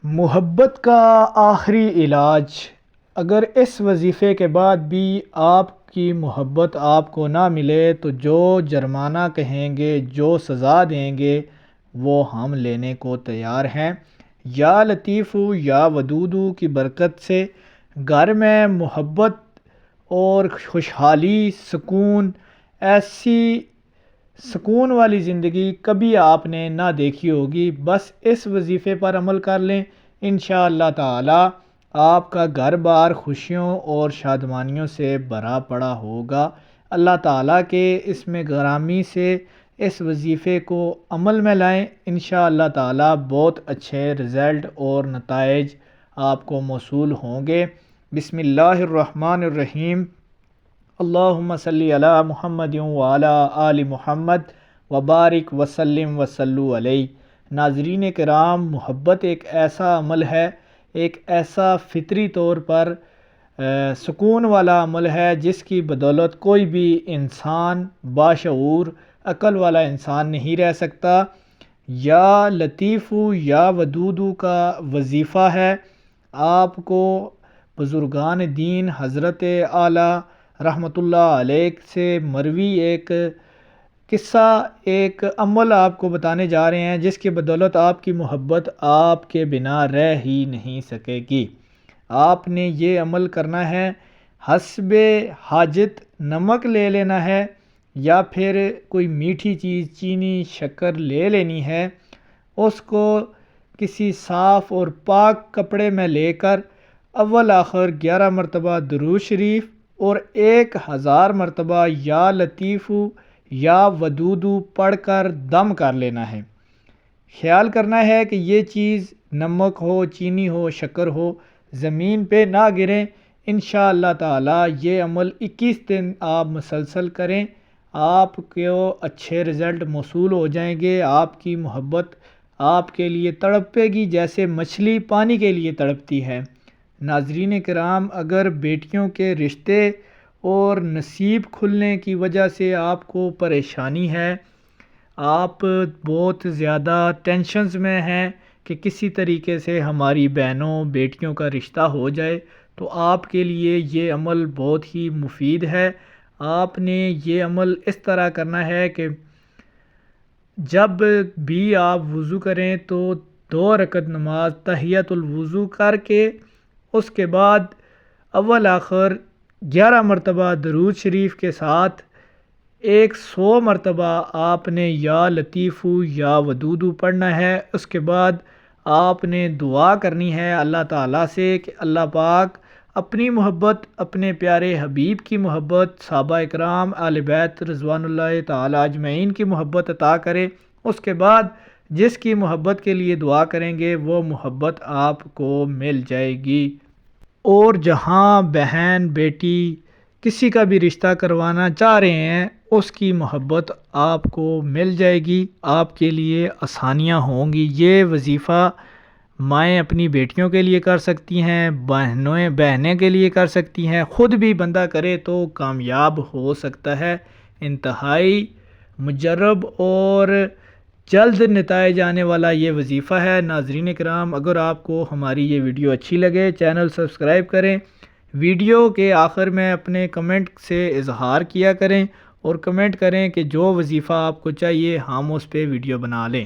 محبت کا آخری علاج۔ اگر اس وظیفے کے بعد بھی آپ کی محبت آپ کو نہ ملے تو جو جرمانہ کہیں گے، جو سزا دیں گے، وہ ہم لینے کو تیار ہیں۔ یا لطیف یا ودود کی برکت سے گھر میں محبت اور خوشحالی، سکون، ایسی سکون والی زندگی کبھی آپ نے نہ دیکھی ہوگی۔ بس اس وظیفے پر عمل کر لیں، انشاءاللہ تعالی آپ کا گھر بار خوشیوں اور شادمانیوں سے بھرا پڑا ہوگا۔ اللہ تعالیٰ کے اسم گرامی سے اس وظیفے کو عمل میں لائیں، انشاءاللہ تعالی بہت اچھے رزلٹ اور نتائج آپ کو موصول ہوں گے۔ بسم اللہ الرحمن الرحیم۔ اللہم صلی علی محمد وعلی آل محمد وبارک وسلم وصلو علیہ۔ ناظرین کرام، محبت ایک ایسا عمل ہے، ایک ایسا فطری طور پر سکون والا عمل ہے جس کی بدولت کوئی بھی انسان، باشعور عقل والا انسان نہیں رہ سکتا۔ یا لطیف یا ودود کا وظیفہ ہے۔ آپ کو بزرگان دین حضرت اعلیٰ رحمۃ اللہ علیہ سے مروی ایک قصہ، ایک عمل آپ کو بتانے جا رہے ہیں جس کی بدولت آپ کی محبت آپ کے بنا رہ ہی نہیں سکے گی۔ آپ نے یہ عمل کرنا ہے، حسب حاجت نمک لے لینا ہے یا پھر کوئی میٹھی چیز چینی شکر لے لینی ہے۔ اس کو کسی صاف اور پاک کپڑے میں لے کر اول آخر 11 مرتبہ درود شریف اور 1000 مرتبہ یا لطیف یا ودود پڑھ کر دم کر لینا ہے۔ خیال کرنا ہے کہ یہ چیز نمک ہو، چینی ہو، شکر ہو، زمین پہ نہ گریں۔ انشاءاللہ تعالی یہ عمل 21 دن آپ مسلسل کریں، آپ کو اچھے رزلٹ موصول ہو جائیں گے۔ آپ کی محبت آپ کے لیے تڑپے گی جیسے مچھلی پانی کے لیے تڑپتی ہے۔ ناظرین کرام، اگر بیٹیوں کے رشتے اور نصیب کھلنے کی وجہ سے آپ کو پریشانی ہے، آپ بہت زیادہ ٹینشنز میں ہیں کہ کسی طریقے سے ہماری بہنوں بیٹیوں کا رشتہ ہو جائے، تو آپ کے لیے یہ عمل بہت ہی مفید ہے۔ آپ نے یہ عمل اس طرح کرنا ہے کہ جب بھی آپ وضو کریں تو 2 رکعت نماز تحیۃ الوضو کر کے اس کے بعد اول آخر 11 مرتبہ درود شریف کے ساتھ 100 مرتبہ آپ نے یا لطیف یا ودود پڑھنا ہے۔ اس کے بعد آپ نے دعا کرنی ہے اللہ تعالیٰ سے کہ اللہ پاک اپنی محبت، اپنے پیارے حبیب کی محبت، صحابہ اکرام اہل بیت رضوان اللہ تعالیٰ اجمعین کی محبت عطا کرے۔ اس کے بعد جس کی محبت کے لیے دعا کریں گے وہ محبت آپ کو مل جائے گی۔ اور جہاں بہن بیٹی کسی کا بھی رشتہ کروانا چاہ رہے ہیں، اس کی محبت آپ کو مل جائے گی، آپ کے لیے آسانیاں ہوں گی۔ یہ وظیفہ مائیں اپنی بیٹیوں کے لیے کر سکتی ہیں، بہنیں کے لیے کر سکتی ہیں، خود بھی بندہ کرے تو کامیاب ہو سکتا ہے۔ انتہائی مجرب اور جلد نتائج آنے والا یہ وظیفہ ہے۔ ناظرین کرام، اگر آپ کو ہماری یہ ویڈیو اچھی لگے، چینل سبسکرائب کریں، ویڈیو کے آخر میں اپنے کمنٹ سے اظہار کیا کریں اور کمنٹ کریں کہ جو وظیفہ آپ کو چاہیے ہم اس پہ ویڈیو بنا لیں۔